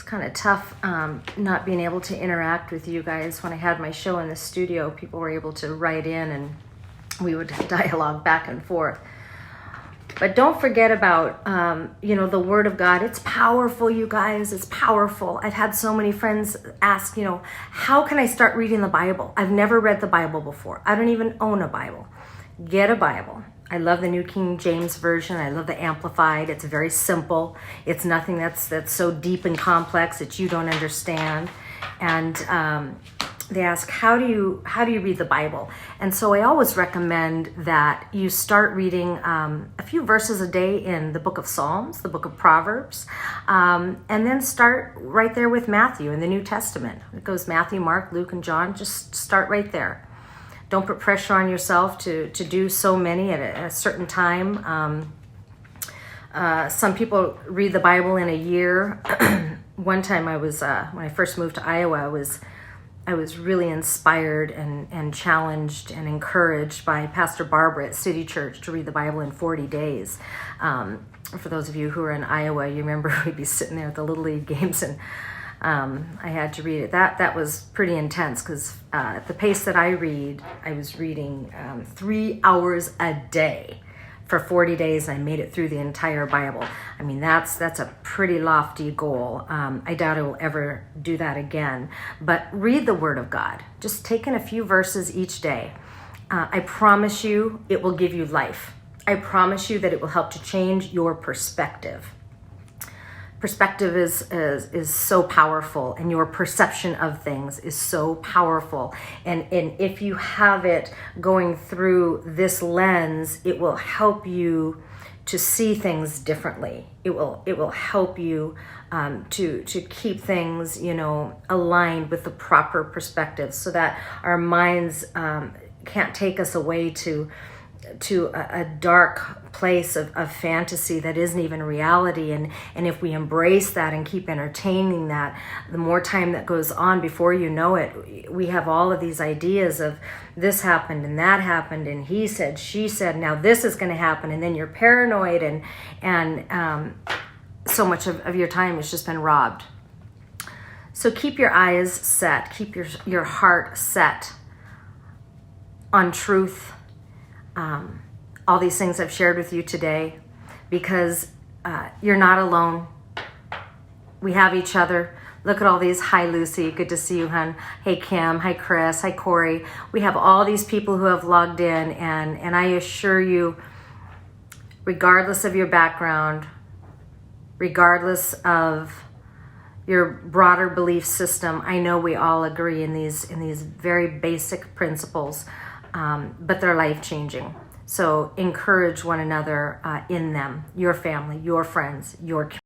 kind of tough not being able to interact with you guys. When I had my show in the studio, people were able to write in and we would dialogue back and forth. But don't forget about, the Word of God. It's powerful, you guys. It's powerful. I've had so many friends ask, how can I start reading the Bible? I've never read the Bible before. I don't even own a Bible. Get a Bible. I love the New King James Version. I love the Amplified. It's very simple. It's nothing that's so deep and complex that you don't understand. And they ask, how do you read the Bible? And so I always recommend that you start reading a few verses a day in the book of Psalms, the book of Proverbs, and then start right there with Matthew in the New Testament. It goes Matthew, Mark, Luke, and John. Just start right there. Don't put pressure on yourself to do so many at a certain time. Some people read the Bible in a year. One time I was, when I first moved to Iowa, I was really inspired and challenged and encouraged by Pastor Barbara at City Church to read the Bible in 40 days. For those of you who are in Iowa, you remember we'd be sitting there at the Little League games and I had to read it. That was pretty intense because at the pace that I read, I was reading 3 hours a day for 40 days. And I made it through the entire Bible. I mean, that's a pretty lofty goal. I doubt I will ever do that again. But read the Word of God. Just take in a few verses each day. I promise you it will give you life. I promise you that it will help to change your perspective. Perspective is so powerful, and your perception of things is so powerful. And if you have it going through this lens, it will help you to see things differently. It will help you to keep things, aligned with the proper perspective, so that our minds can't take us away to a dark place of fantasy that isn't even reality. And if we embrace that and keep entertaining that, the more time that goes on, before you know it, we have all of these ideas of this happened and that happened and he said, she said, now this is going to happen. And then you're paranoid and so much of your time has just been robbed. So keep your eyes set, keep your heart set on truth. All these things I've shared with you today, because you're not alone. We have each other. Look at all these. Hi, Lucy. Good to see you, hon. Hey, Kim. Hi, Chris. Hi, Corey. We have all these people who have logged in, and I assure you, regardless of your background, regardless of your broader belief system, I know we all agree in these very basic principles. But they're life-changing. So encourage one another in them, your family, your friends, your community.